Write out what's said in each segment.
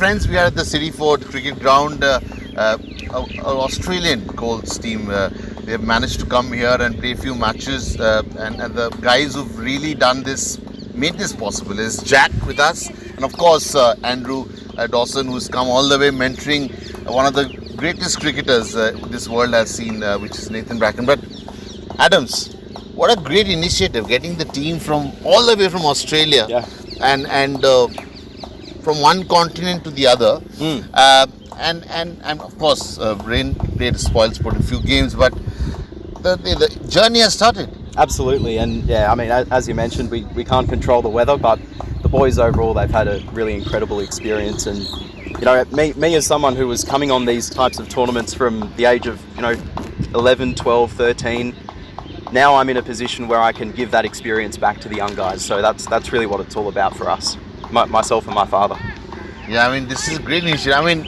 friends, we are at the City Ford cricket ground. An Australian Colts team. They have managed to come here and play a few matches. And the guys who've really done this, made this possible, is Jack with us. And of course, Andrew Dawson, who's come all the way mentoring one of the greatest cricketers this world has seen, which is Nathan Bracken. But Adams, what a great initiative, getting the team from all the way from Australia. Yeah. And from one continent to the other. And of course, rain played a spoil sport in a few games, but the journey has started. Absolutely, and yeah, I mean, as you mentioned, we can't control the weather, but the boys overall, they've had a really incredible experience. And you know, me as someone who was coming on these types of tournaments from the age of 11, 12, 13, now I'm in a position where I can give that experience back to the young guys. So that's really what it's all about for us, myself and my father. Yeah, I mean, this is a great initiative. I mean,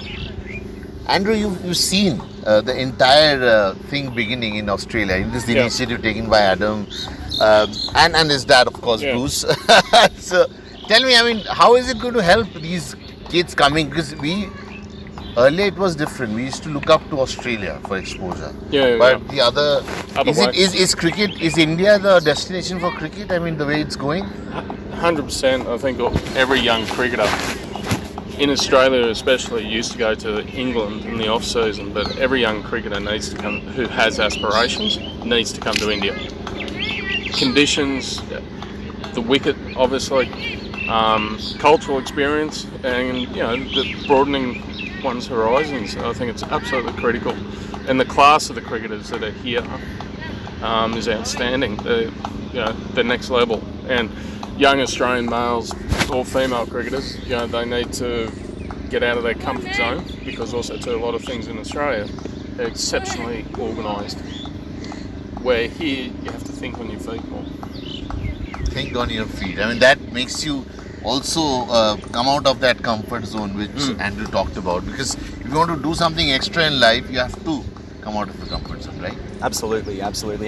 Andrew, you've seen the entire thing beginning in Australia. In this initiative taken by Adam and his dad, of course, Bruce. So tell me, I mean, how is it going to help these kids coming? Because earlier it was different. We used to look up to Australia for exposure. But the other is cricket, is India the destination for cricket? I mean, the way it's going? 100%. I think every young cricketer in Australia especially used to go to England in the off season, but every young cricketer needs to come, who has aspirations, needs to come to India. Conditions, the wicket obviously, cultural experience, and the broadening one's horizons. I think it's absolutely critical, and the class of the cricketers that are here is outstanding. The next level, and young Australian males or female cricketers, they need to get out of their comfort zone, because also too, a lot of things in Australia are exceptionally organised, where here you have to think on your feet more. Think on your feet. I mean, that makes you also come out of that comfort zone which Andrew talked about, because if you want to do something extra in life, you have to come out of the comfort zone, right? Absolutely.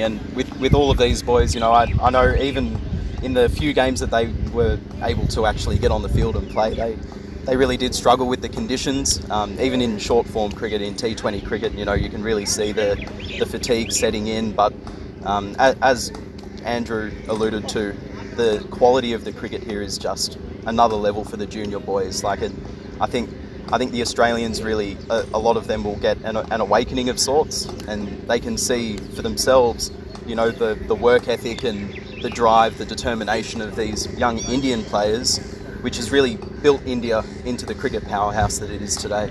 And with all of these boys, I know even in the few games that they were able to actually get on the field and play, they really did struggle with the conditions. Even in short form cricket, in T20 cricket, you can really see the fatigue setting in. But as Andrew alluded to, the quality of the cricket here is just another level for the junior boys. I think the Australians really, a lot of them will get an awakening of sorts, and they can see for themselves, the work ethic and the drive, the determination of these young Indian players, which has really built India into the cricket powerhouse that it is today.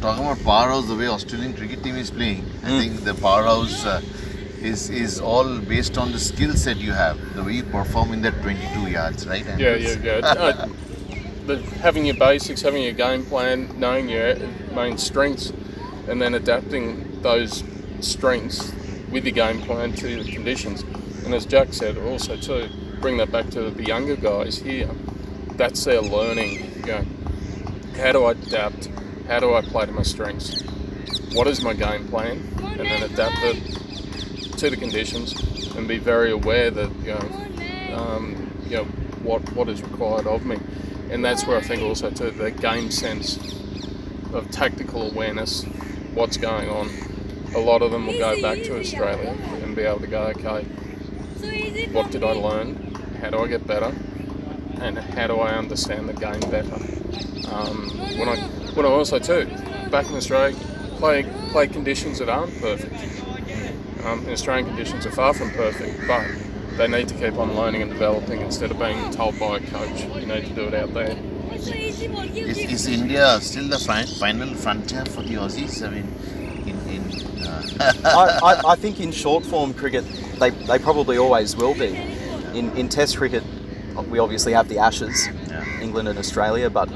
Talking about powerhouse, the way Australian cricket team is playing, I think the powerhouse is all based on the skill set you have, the way you perform in that 22 yards, right? Having your basics, having your game plan, knowing your main strengths, and then adapting those strengths with your game plan to the conditions. And as Jack said, also too, bring that back to the younger guys here. That's their learning. How do I adapt? How do I play to my strengths? What is my game plan? And then adapt it to the conditions, and be very aware that what is required of me. And that's where I think also too, the game sense of tactical awareness, what's going on. A lot of them will go back to Australia and be able to go, okay, what did I learn? How do I get better? And how do I understand the game better? When I also too, back in Australia, play conditions that aren't perfect. Australian conditions are far from perfect, but they need to keep on learning and developing instead of being told by a coach, you need to do it out there. Is India still the final frontier for the Aussies? I mean, I think in short form cricket, they probably always will be. In Test cricket, we obviously have the Ashes, England and Australia, but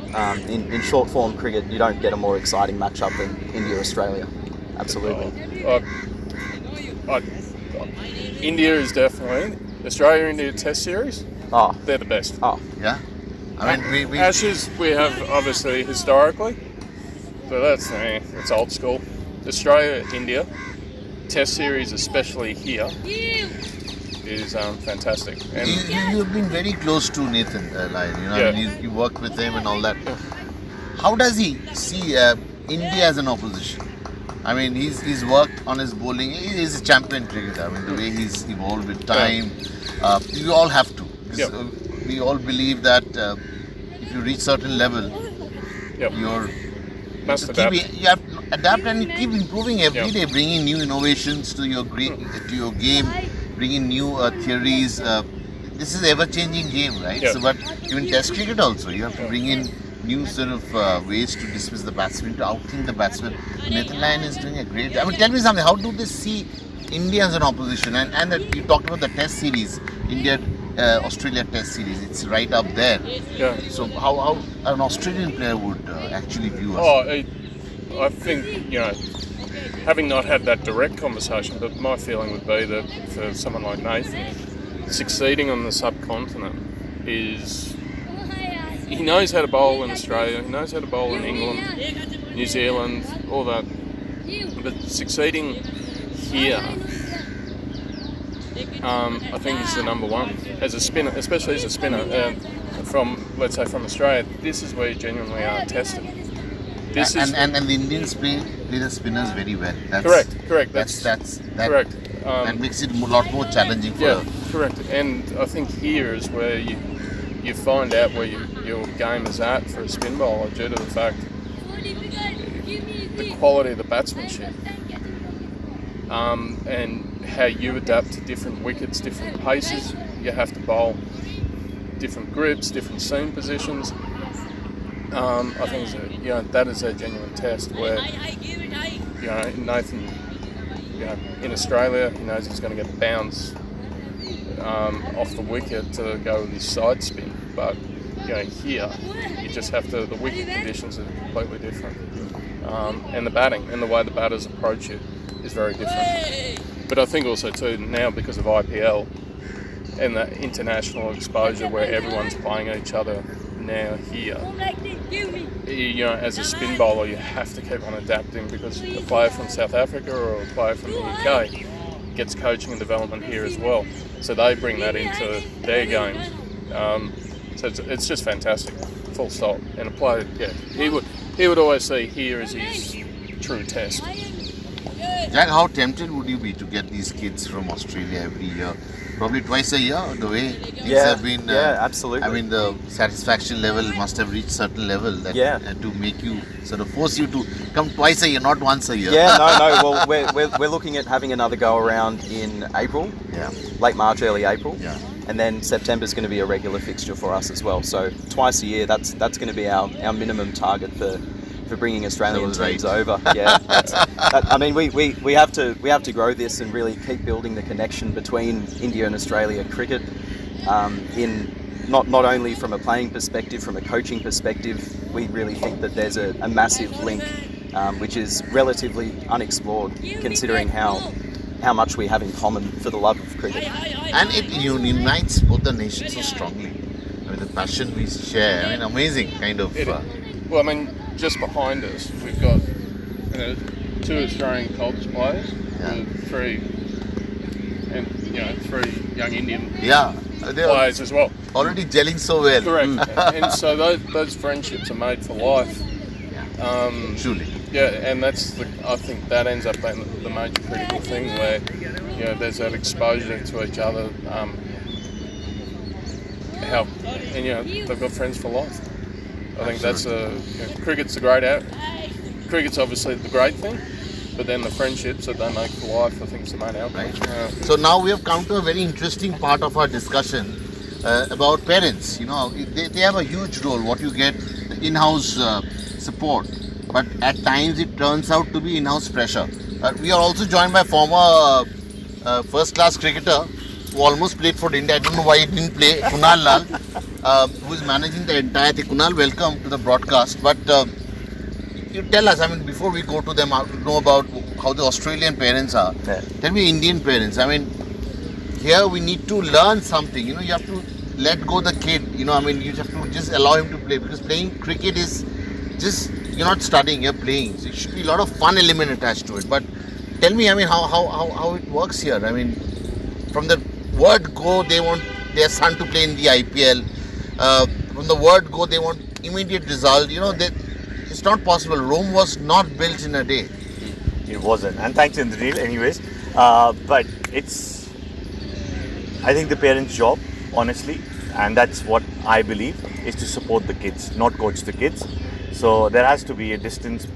in short form cricket, you don't get a more exciting matchup than India-Australia. Absolutely. India is definitely Australia-India Test series. They're the best. Yeah. I mean, we Ashes we have obviously historically, but it's old school. Australia-India Test series, especially here, is fantastic. And you've been very close to Nathan Lyon. I mean, you worked with him and all that. How does he see India as an opposition? I mean, he's worked on his bowling. He's a champion cricketer. I mean, the way he's evolved with time. We all have to. We all believe that if you reach certain level, you're must adapt. You have to adapt and you keep improving every day, bringing new innovations to your game, bringing new theories. This is ever-changing game, right? So, but even Test cricket also, you have to bring in new sort of ways to dismiss the batsman, to outthink the batsman. Nathan Lyon is doing a great job. I mean, tell me something. How do they see India as an opposition? And you talked about the Test series, Australia Test series. It's right up there. Yeah. So how an Australian player would actually view us? I think, having not had that direct conversation, but my feeling would be that for someone like Nathan, succeeding on the subcontinent is, he knows how to bowl in Australia, he knows how to bowl in England, New Zealand, all that, but succeeding here, I think is the number one. As a spinner, especially as a spinner, from Australia, this is where you genuinely are tested. And the Indians play the spinners very well. Correct. That's correct. That makes it a lot more challenging for correct. And I think here is where you find out where your game is at for a spin bowler due to the fact the quality of the batsmanship, and how you adapt to different wickets, different paces. You have to bowl different grips, different seam positions. I think that is a genuine test where Nathan, in Australia, he knows he's going to get a bounce off the wicket to go with his side spin, but here you just have to. The wicket conditions are completely different, and the batting and the way the batters approach it is very different. But I think also too now because of IPL and the international exposure where everyone's playing each other now here, as a spin bowler you have to keep on adapting because a player from South Africa or a player from the UK gets coaching and development here as well, so they bring that into their games. So it's just fantastic, full stop. And a player, he would always see here as his true test. Jack, how tempted would you be to get these kids from Australia every year? Probably twice a year, the way things have been. Absolutely. I mean, the satisfaction level must have reached certain level that to make you sort of force you to come twice a year, not once a year. Well, we're looking at having another go around in April. Late March, early April. And then September's going to be a regular fixture for us as well. So twice a year, that's going to be our minimum target for bringing Australian teams over. I mean, we have to grow this and really keep building the connection between India and Australia cricket. In not only from a playing perspective, from a coaching perspective, we really think that there's a massive link, which is relatively unexplored, considering how much we have in common for the love of cricket. And it unites both the nations so strongly. I mean, the passion we share. I mean, amazing kind of. Well, I mean, just behind us, we've got 2 Australian Colts players, with 3 young Indian players as well. Already gelling so well. Correct. And so those friendships are made for life. Truly. Yeah, and I think that ends up being the major critical thing where there's that exposure to each other. They've got friends for life. I think that's cricket's the great out. Cricket's obviously the great thing, but then the friendships that they make for life, I think, is the main outcome. Right. So now we have come to a very interesting part of our discussion about parents. They have a huge role. What you get, the in-house support, but at times it turns out to be in-house pressure. We are also joined by former first-class cricketer who almost played for India. I don't know why he didn't play, Kunal Lal, who is managing the entire thing. Kunal, welcome to the broadcast. But you tell us, I mean, before we go to them, know about how the Australian parents are. Tell me, Indian parents. I mean, here we need to learn something. You have to let go the kid. You have to just allow him to play, because playing cricket is just, you're not studying, you're playing. So it should be a lot of fun element attached to it. But tell me, I mean, how it works here. I mean, from the word go, they want their son to play in the IPL. From the word go, they want immediate result. not possible. Rome was not built in a day. It wasn't. And thanks, Indranil, anyways. But it's, I think, the parents' job, honestly, and that's what I believe, is to support the kids, not coach the kids. So there has to be a distance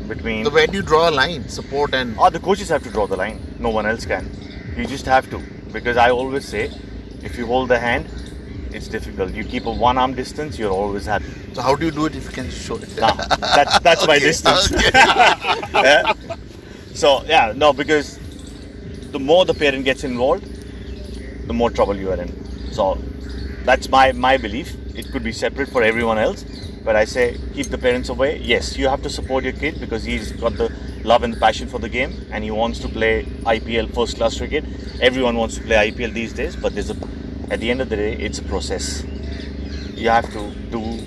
between... So where do you draw a line? Support and... the coaches have to draw the line. No one else can. You just have to. Because I always say, if you hold the hand, it's difficult. You keep a one-arm distance, you're always happy. So how do you do it if you can show it? Nah, that's my distance. Okay. Yeah. So, yeah, no, because the more the parent gets involved, the more trouble you are in. So, that's my belief. It could be separate for everyone else. But I say, keep the parents away. Yes, you have to support your kid because he's got the love and the passion for the game and he wants to play IPL first class cricket. Everyone wants to play IPL these days, but at the end of the day, it's a process. You have to do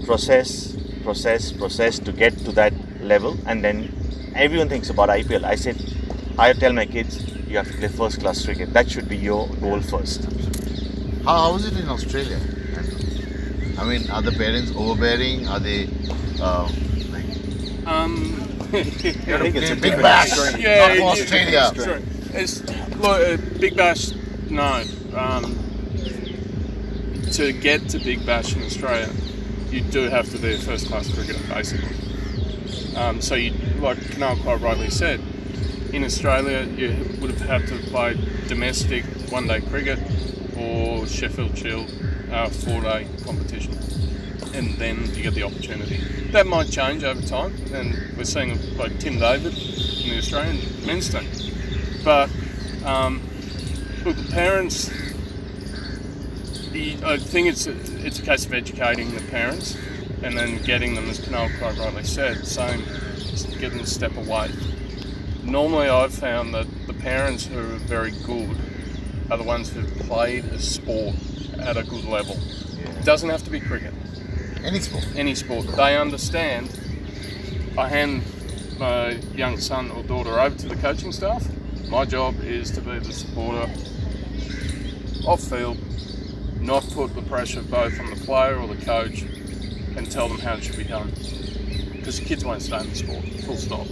process to get to that level, and then everyone thinks about IPL. I tell my kids, you have to play first class cricket. That should be your goal first. How is it in Australia? I mean, are the parents overbearing? Are they like... I think it's a Big different Bash, extreme. not for Australia. Sure. It's look, Big Bash. No, to get to Big Bash in Australia, you do have to be a first-class cricketer, basically. So, you, like Kunal quite rightly said, in Australia you would have had to play domestic one-day cricket or Sheffield Shield 4-day competition, and then you get the opportunity. That might change over time, and we're seeing like Tim David in the Australian men's team. But look, the parents, I think it's a case of educating the parents and then getting them, as Kunal quite rightly said, saying, get them to step away. Normally I've found that the parents who are very good are the ones who've played a sport at a good level. It doesn't have to be cricket. Any sport. Any sport. They understand. I hand my young son or daughter over to the coaching staff. My job is to be the supporter off field, not put the pressure both on the player or the coach, and tell them how it should be done. Because the kids won't stay in the sport, full stop.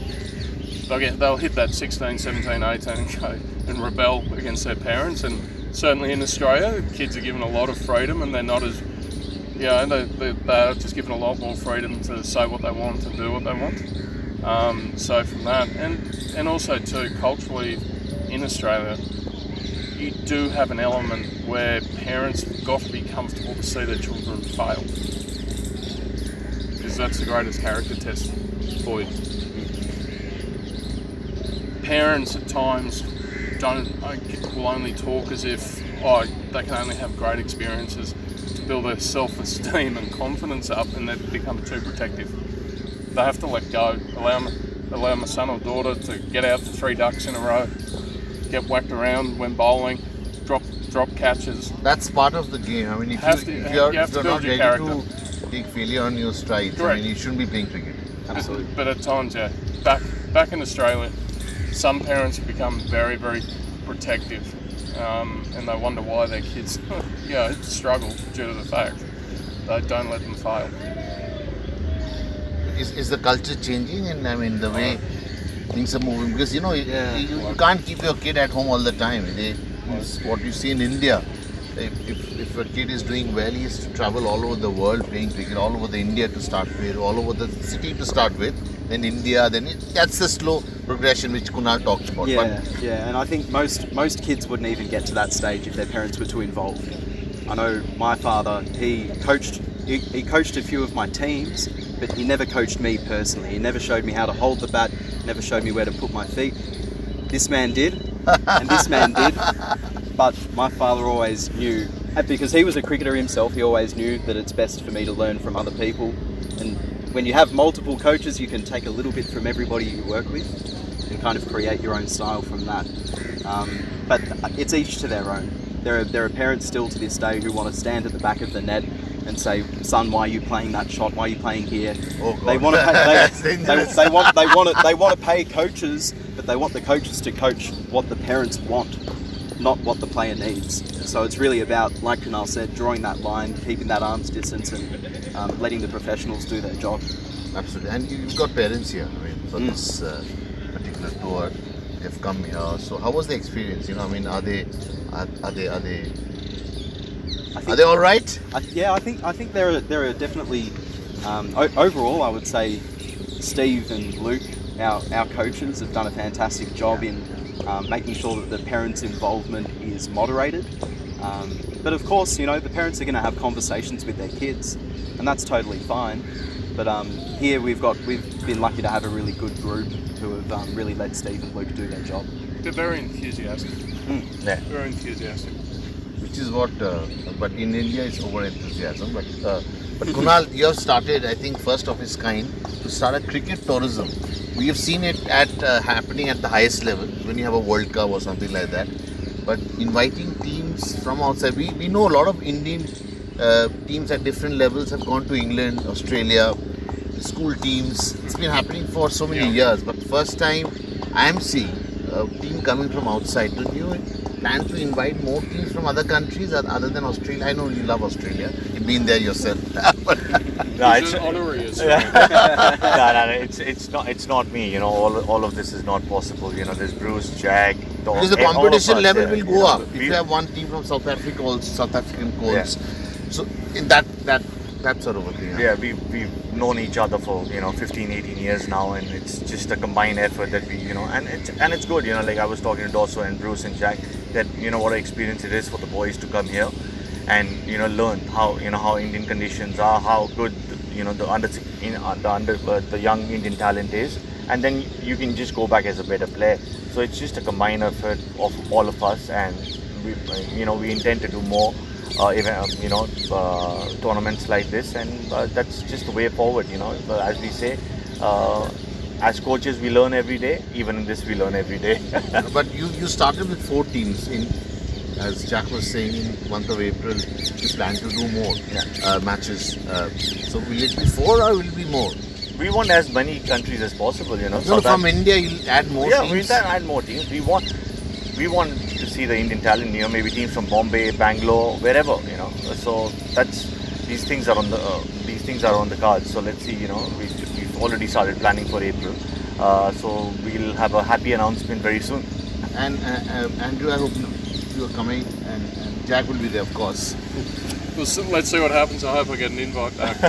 They'll hit that 16, 17, 18 and go and rebel against their parents. And certainly in Australia, kids are given a lot of freedom, and they're not as, they're just given a lot more freedom to say what they want and do what they want. So from that, and also too, culturally in Australia, you do have an element where parents have got to be comfortable to see their children fail. Because that's the greatest character test for you. Parents at times will only talk as if they can only have great experiences to build their self-esteem and confidence up, and they become too protective. They have to let go, allow my son or daughter to get out for 3 ducks in a row, get whacked around when bowling, drop catches. That's part of the game. I mean, if you're not ready to take failure on your strides, I mean, you shouldn't be playing cricket. Absolutely. But at times, yeah, back in Australia, some parents have become very, very protective, and they wonder why their kids, struggle due to the fact they don't let them fail. Is the culture changing? And I mean, the way things are moving, because you can't keep your kid at home all the time. What you see in India, if a kid is doing well, he has to travel all over the world playing cricket, all over the India to start with, all over the city to start with, then India, that's the slow progression which Kunal talked about. And I think most kids wouldn't even get to that stage if their parents were too involved. I know my father, he coached a few of my teams, but he never coached me personally. He never showed me how to hold the bat, never showed me where to put my feet. This man did, and this man did, but my father always knew, because he was a cricketer himself, he always knew that it's best for me to learn from other people. And when you have multiple coaches, you can take a little bit from everybody you work with and kind of create your own style from that. But it's each to their own. There are parents still to this day who want to stand at the back of the net and say, "Son, why are you playing that shot? Why are you playing here?" Oh, God. They want to pay, they want to pay coaches, but they want the coaches to coach what the parents want. not what the player needs. So it's really about, like Kunal said, drawing that line, keeping that arm's distance, and letting the professionals do their job. Absolutely. And you've got parents here, I mean, for this particular tour. They've come here. So how was the experience? You know, I mean, are they all right? I think there are definitely overall, I would say Steve and Luke, our coaches, have done a fantastic job in making sure that the parents' involvement is moderated. But of course, you know, the parents are going to have conversations with their kids, and that's totally fine. But here we've been lucky to have a really good group who have really let Steve and Luke do their job. They're very enthusiastic. Yeah. Very enthusiastic. Which is what, but in India it's over enthusiasm. But Kunal, you have started, I think, first of its kind to start a cricket tourism. We have seen it happening at the highest level when you have a World Cup or something like that. But inviting teams from outside, we know a lot of Indian teams at different levels have gone to England, Australia, school teams. It's been happening for so many years. But first time I am seeing a team coming from outside. Do you plan to invite more teams from other countries other than Australia? I know you love Australia. You've been there yourself. No, It's an honorary as well. no, it's not me. You know, all of this is not possible. You know, there's Bruce, Jack, Dawson. Because the all of competition us, level yeah, will you go know, up. If you have one team from South Africa, also South African codes. So in that sort of a thing. Yeah, we've known each other for 15, 18 years now, and it's just a combined effort that we and it's good. You know, like I was talking to Dawson and Bruce and Jack, that what an experience it is for the boys to come here and learn how how Indian conditions are, how good the young Indian talent is, and then you can just go back as a better player. So it's just a combined effort of all of us, and we intend to do more tournaments like this, and that's just the way forward. As we say, as coaches we learn every day. Even in this we learn every day. But you started with 4 teams as Jack was saying, in month of April you plan to do more matches. So will it be 4 or will it be more? We want as many countries as possible. No, so from India you'll add more teams. Yeah, we'll add more teams. We want to see the Indian talent. Maybe teams from Bombay, Bangalore, wherever. So these things are on the cards. So let's see. We've already started planning for April. So we'll have a happy announcement very soon. And Andrew, I hope you are coming, and Jack will be there, of course. Let's see what happens. I hope I get an invite back.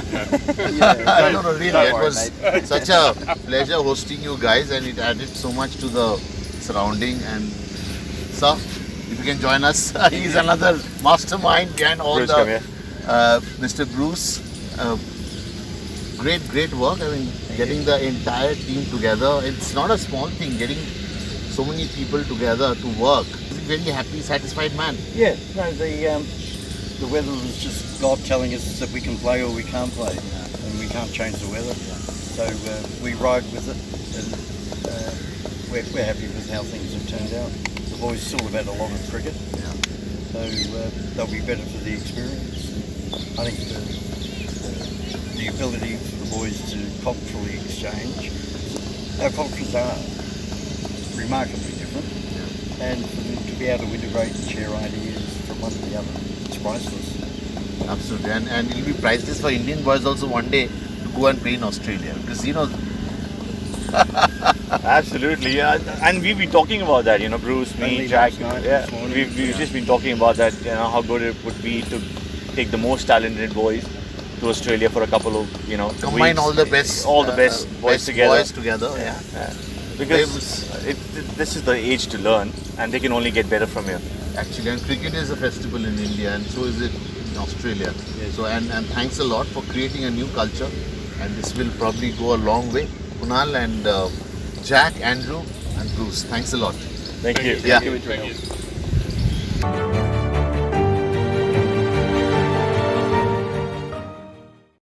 No, really, it was such a pleasure hosting you guys, and it added so much to the surrounding. And sir, if you can join us, he's another mastermind behind all Bruce, Mr. Bruce. Great work. I mean, getting the entire team together, it's not a small thing, getting so many people together to work. He's a very happy, satisfied man. Yeah, no, the weather was just God telling us that we can play or we can't play, and we can't change the weather. So we ride with it, and we're happy with how things have turned out. The boys still have had a lot of cricket, so they'll be better for the experience. I think the ability for the boys to culturally exchange. Our cultures are remarkably different, and for them to be able to integrate and share ideas from one to the other, it's priceless. Absolutely, and it will be priceless for Indian boys also one day to go and play in Australia, because Absolutely, yeah. And we've been talking about that, Bruce, me, Only Jack. last night, Yeah, this morning, we've just been talking about that, how good it would be to take the most talented boys to Australia for a couple of, combine weeks. all the best boys together. Boys together, Because this is the age to learn, and they can only get better from here. Actually, and cricket is a festival in India, and so is it in Australia. Yes. So, and thanks a lot for creating a new culture, and this will probably go a long way. Kunal and Jack, Andrew, and Bruce, thanks a lot. Thank you. Yeah. Thank you.